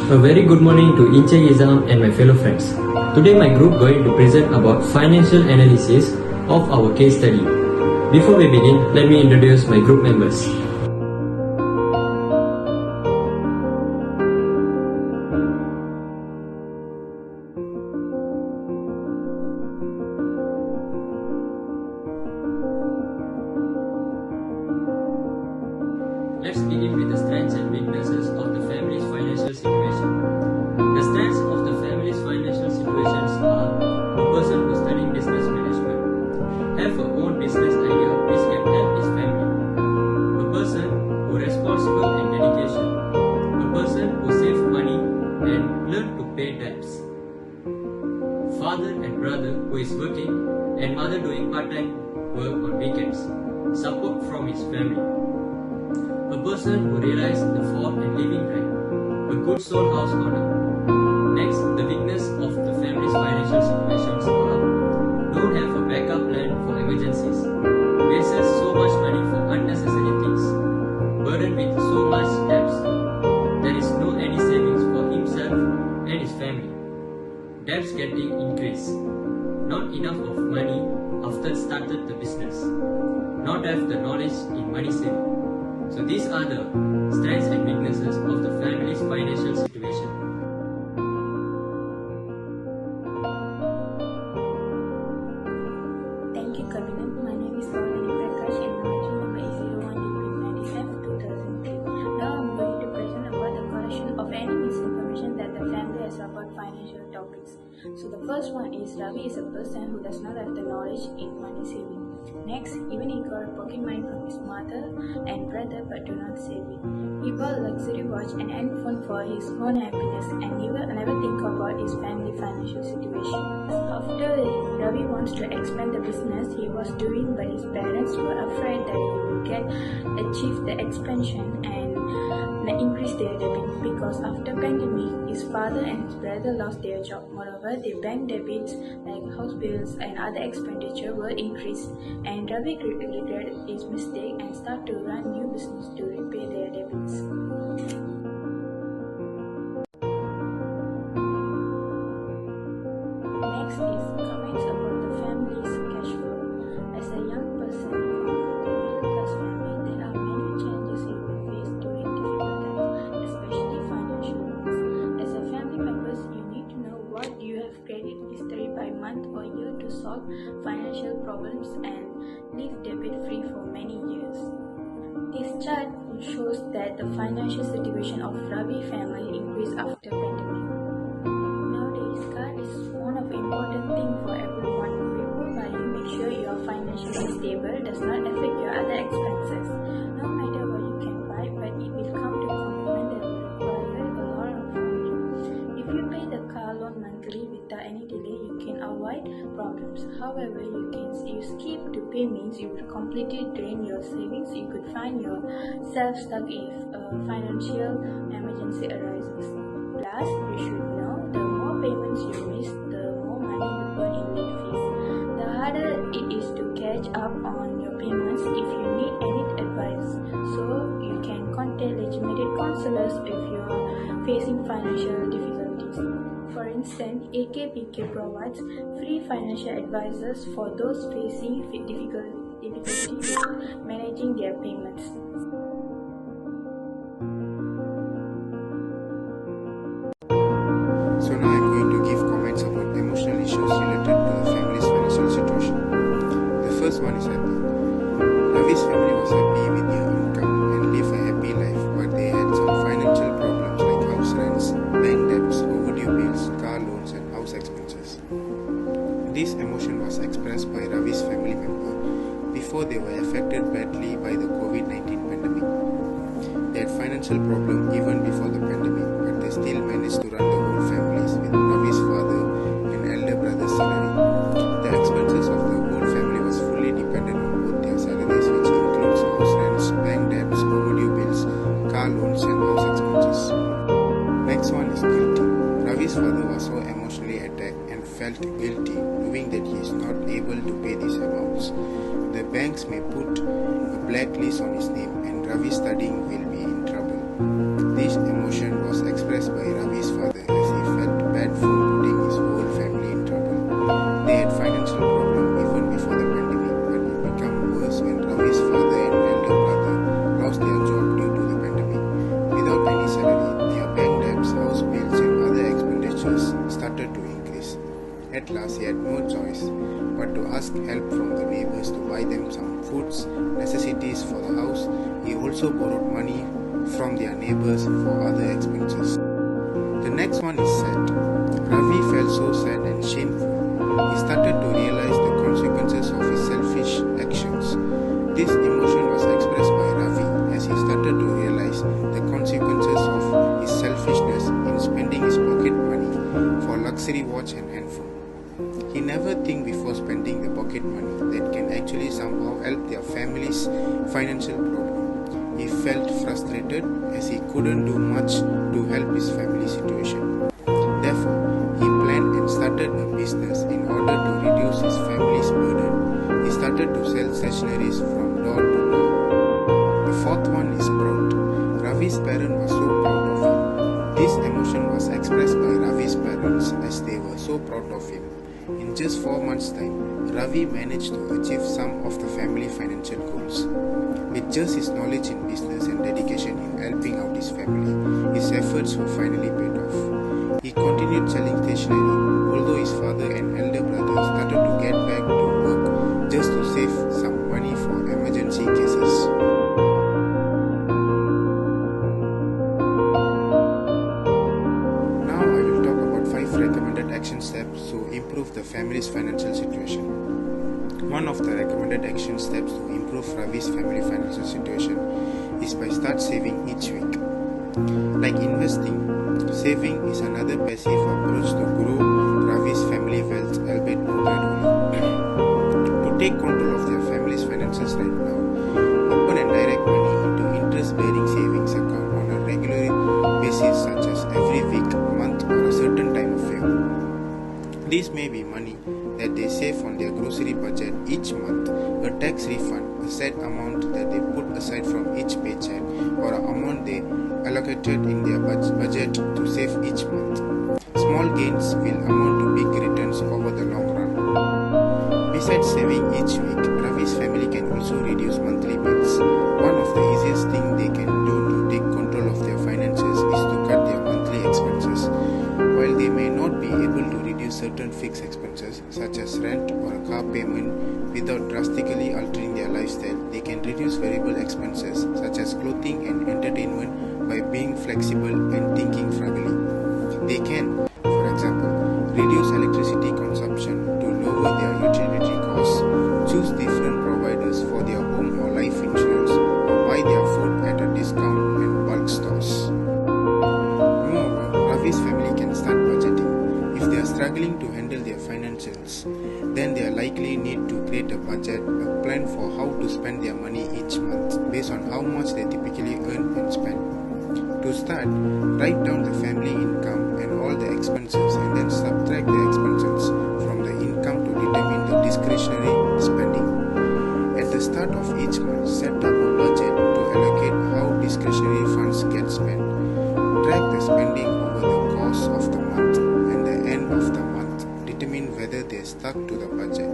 A very good morning to Inche Izam and my fellow friends. Today my group going to present about financial analysis of our case study. Before we begin, let me introduce my group members. Let's begin with the strengths and weaknesses of the family's financial situation. The strengths of the family's financial situations are a person who studying business management, have a own business idea which can help his family, a person who responsible and dedication, a person who save money and learn to pay debts, father and brother who is working and mother doing part-time work on weekends, support from his family. A person who realized the fault in living right, a good soul house owner. Next, the weakness of the family's financial situations are don't have a backup plan for emergencies, wastes so much money for unnecessary things, burdened with so much debts, there is no any savings for himself and his family. Debts getting increased, not enough of money after started the business, not have the knowledge in money saving. So these are the strengths and weaknesses of the family's financial situation. Thank you, Kavinan. My name is Paulani Prakash and my engine number is 01 F2003. Now I'm going to present about the correction of any misinformation that the family has about financial topics. So the first one is Ravi is a person who does not have the knowledge in money saving. Next, even he got a pocket money from his mother and brother but do not save it. He bought a luxury watch and handphone for his own happiness and never think about his family financial situation. After Ravi wants to expand the business he was doing, but his parents were afraid that he would achieve the expansion and increase their debt because after pandemic, his father and his brother lost their job. Moreover, their bank debits like house bills and other expenditure were increased, and Ravi regretted his mistake and started to run new business to repay their debits. Next is comments about the family's cash flow. As a young person from the middle class family, there are many challenges you will face during difficult times, especially financial ones. As a family members, you need to know what you have credit history by month or year to solve financial problems and live debt free for many years. This chart shows that the financial situation of Ravi family increased after pandemic. Nowadays, card is one of the important thing for everyone. Before buying, make sure you are financially stable, does not affect your other expenses. No matter what you can buy, but it will come to commitment that will require a lot from you. If you pay the car loan monthly without any delay, you can avoid problems. However, you skip to pay means you will completely drain your savings. You could find yourself stuck if a financial emergency arises. Plus, you should know the more payments you miss, the more money you burn in late fees. The harder it is to catch up on your payments. If you need any advice, so you can contact legitimate counselors if you are facing financial difficulties. For instance, AKPK provides free financial advisors for those facing difficulty with managing their payments. So now I'm going to give comments about emotional issues related to the family's financial situation. The first one is happy. Ravi's family was happy with their income and live a happy life, but they had some financial problems like house rents, bank debts, overdue bills, car loans and house expenses. This emotion was expressed by Ravi's family member before they were affected badly by the COVID-19 pandemic. They had financial problems even before the pandemic, but they still managed to run the whole families with Ravi's father and elder brother's salary. The expenses of the whole family was fully dependent on both their salaries, which includes house rents, bank debts, overdue bills, car loans and house expenses. Next one is guilty. Ravi's father was so emotionally attacked and felt guilty knowing that he is not able to pay these amounts. The banks may put a blacklist on his name and Ravi studying will be in trouble. This emotion was expressed by Ravi's at last he had no choice but to ask help from the neighbors to buy them some foods, necessities for the house. He also borrowed money from their neighbors for other expenses. The next one is sad. Ravi felt so sad and shameful. He started to realize the consequences of his selfish actions. This emotion was expressed by Ravi as he started to realize the consequences of his selfishness in spending his pocket money for luxury watch and handphone. He never think before spending the pocket money that can actually somehow help their family's financial problem. He felt frustrated as he couldn't do much to help his family situation. Therefore, he planned and started a business in order to reduce his family's burden. He started to sell stationeries from door to door. The fourth one is proud. Ravi's parents were so proud of him. This emotion was expressed by Ravi's parents as they were so proud of him. In just 4 months' time, Ravi managed to achieve some of the family financial goals. With just his knowledge in business and dedication in helping out his family, his efforts were finally paid off. He continued selling stationery, although his father and elder brother started to get back to work just to save some money for emergency cases. Now I will talk about 5 recommended action steps to improve the family's financial situation. One of the recommended action steps to improve Ravi's family financial situation is by start saving each week. Like investing, saving is another passive approach to grow Ravi's family wealth, albeit more gradually. To take control of their family's finances right now, open and direct money into interest-bearing savings account on a regular basis, such as every week, month, or a certain time of year. This may be money that they save on their grocery budget each month, a tax refund, a set amount that they put aside from each paycheck, or an amount they allocated in their budget to save each month. Small gains will amount to big returns over the long run. Besides saving each week, Ravi's family can also reduce monthly bills. One of the easiest things they can do to take control of their finances is to cut their monthly expenses. While they may not be able to reduce certain fixed expenses such as rent or a car payment without drastically altering their lifestyle, they can reduce variable expenses such as clothing and entertainment by being flexible and thinking frugally. They can, for example, reduce electricity consumption to lower their utility costs, choose different providers for their home or life insurance, or buy their food at a discount and bulk stores. Moreover, Ravi's family can start budgeting. If they are struggling to handle their financials, then they are likely need to create a budget, a plan for how to spend their money each month based on how much they typically earn and spend. To start, write down the family income and all the expenses and then subtract the expenses from the income to determine the discretionary spending. At the start of each month, set up a budget to allocate how discretionary funds get spent. Track the spending over the course of the month and the end of the month. Determine whether they stuck to the budget.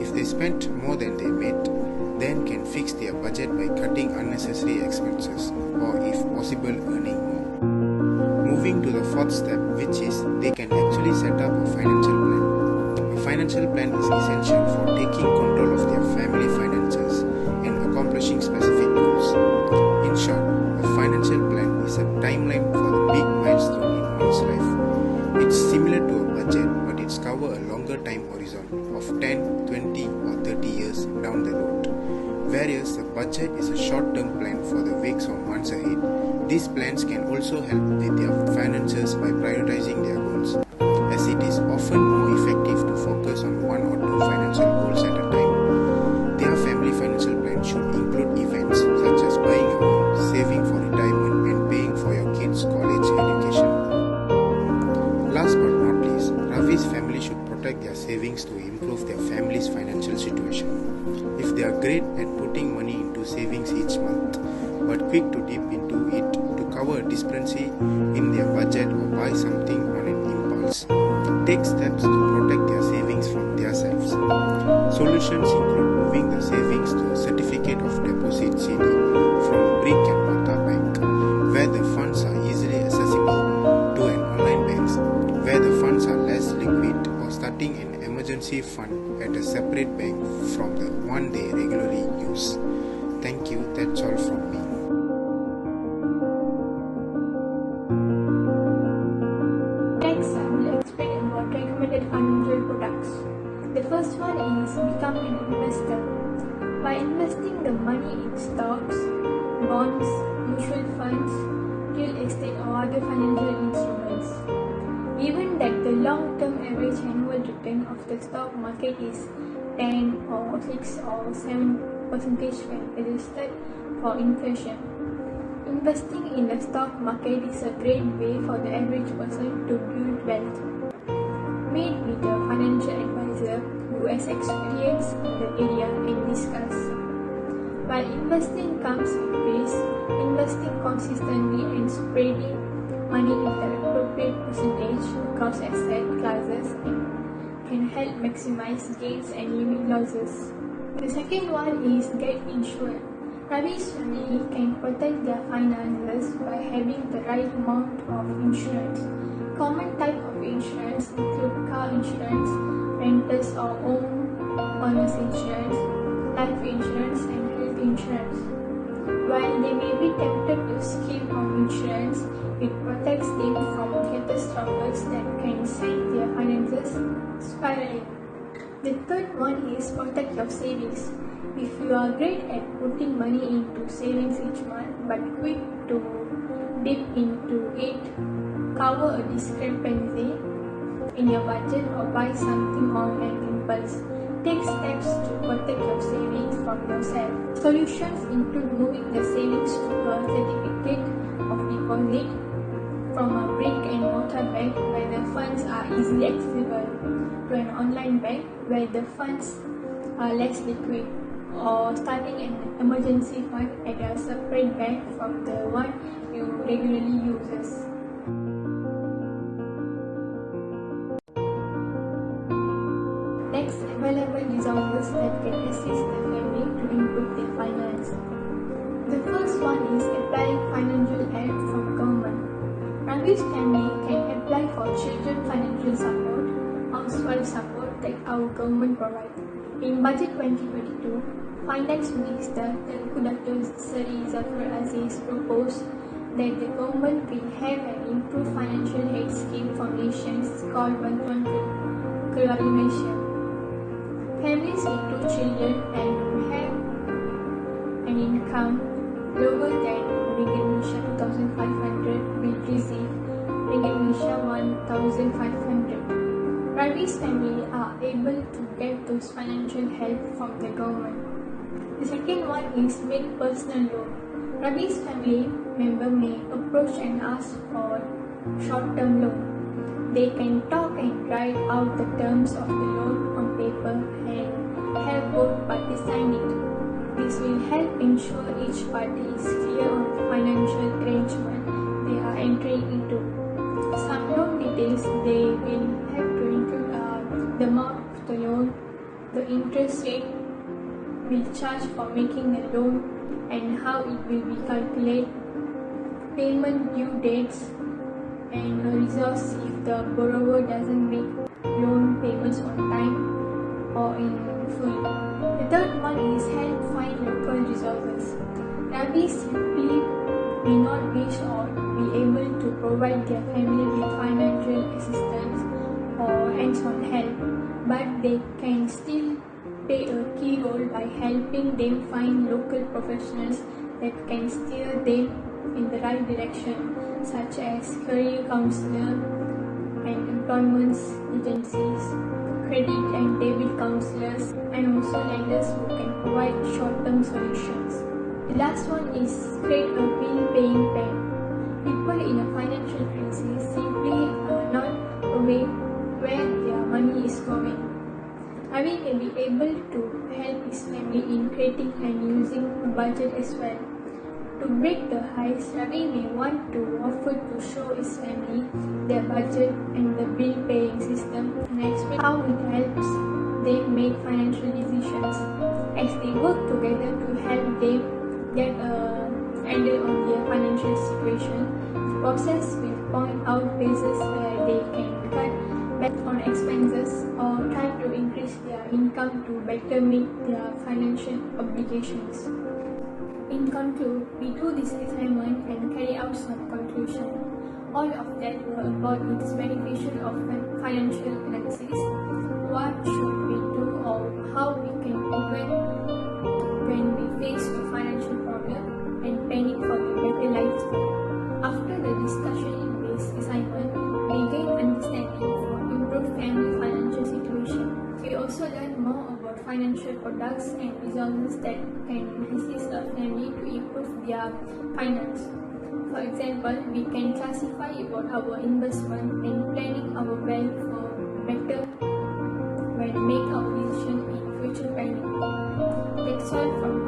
If they spent more than they made, then can fix their budget by cutting unnecessary expenses or if possible earning more. Moving to the fourth step, which is they can actually set up a financial plan. A financial plan is essential for taking control of their family finances and accomplishing specific goals. In short, a financial plan is a timeline for the big milestone in one's life. It's similar to a budget, but it's cover a longer time horizon of 10, 20 or 30 years down the road. Whereas a budget is a short-term plan for the weeks or months ahead. These plans can also help with their finances by prioritizing their goals, as it is often more effective to focus on 1 or 2 financial goals at a time. Their family financial plan should include events such as buying a home, saving for retirement, and paying for your kids' college education. Last but not least, Ravi's family should protect their savings to improve their family's financial situation. If they are great at putting money into savings each month, but quick to dip into it to cover a discrepancy in their budget or buy something on an impulse, take steps to protect their savings from themselves. Solutions include moving the savings to a certificate of deposit CD from brick and mortar bank, where the funds are easily accessible, to an online bank, where the funds are less liquid, or starting an emergency fund at a separate bank from the one they regularly use. Thank you, that's all from me. Next, I will explain about recommended financial products. The first one is become an investor. By investing the money in stocks, bonds, mutual funds, real estate or other financial instruments. Given that the long-term average annual return of the stock market is 10 or 6 or 7% when adjusted for inflation. Investing in the stock market is a great way for the average person to build wealth. Meet with a financial advisor who has experience in the area and discuss. While investing comes with risk, investing consistently and spreading money in the appropriate percentage across asset classes can help maximize gains and limit losses. The second one is get insured. Ravi's family can protect their finances by having the right amount of insurance. Common type of insurance include car insurance, renters or owners insurance, life insurance and health insurance. While they may be tempted to skip on insurance, it protects them from catastrophes that can send their finances spiraling. The third one is protect your savings. If you are great at putting money into savings each month but quick to dip into it, cover a discrepancy in your budget or buy something on an impulse. Take steps to protect your savings from yourself. Solutions include moving the savings to a certificate of deposit from a brick and mortar bank where the funds are easily accessible to an online bank where the funds are less liquid, or starting an emergency fund at a separate bank from the one you regularly uses. Next, available resources that can assist the family to improve their finance. The first one is applying financial help from government. Ravi's family can apply for children financial support, household support that our government provides. In Budget 2022, Finance Minister Dr. Seri Zafar Aziz proposed that the government will have an improved financial aid scheme for nations called Bantuan Keluarga Malaysia. Families with 2 children and who have an income lower than Ringgit 2,500 will receive Ringgit 1,500. Ravi's family are able to get those financial help from the government. The second one is make personal loan. Ravi's family member may approach and ask for short-term loan. They can talk and write out the terms of the loan on paper and have both parties sign it. This will help ensure each party is clear on the financial arrangement they are entering into. Some loan details they will have to include are the amount of the loan, the interest rate will charge for making the loan and how it will be calculated, payment due dates, and a resource if the borrower doesn't make loan payments on time or in full. The third one is help find local resources. Ravi simply may not wish or be able to provide their family with financial assistance or hands-on help, but they can still play a key role by helping them find local professionals that can steer them in the right direction, such as career counselor and employment agencies, credit and debit counselors, and also lenders who can provide short-term solutions. The last one is create a bill-paying plan. People in a financial crisis simply are not aware where their money is going. Ravi may be able to help his family in creating and using a budget as well. To break the ice, Ravi may want to offer to show his family their budget and the bill-paying system and explain how it helps them make financial decisions. As they work together to help them get a handle on their financial situation, the process will point out places where they can cut bet on expenses or try to increase their income to better meet their financial obligations. In conclude, we do this assignment and carry out some conclusion. All of that were about its beneficial of financial analysis, what should we do or how we can prevent when we face a financial problem and planning for a better lifestyle. After the discussion in this assignment, we gain understanding for improved family financial situation. We also learn more about financial products and resources that can assist a family to improve their finance. For example, we can classify about our investment and planning our wealth for better when make our decision in future planning. That's all from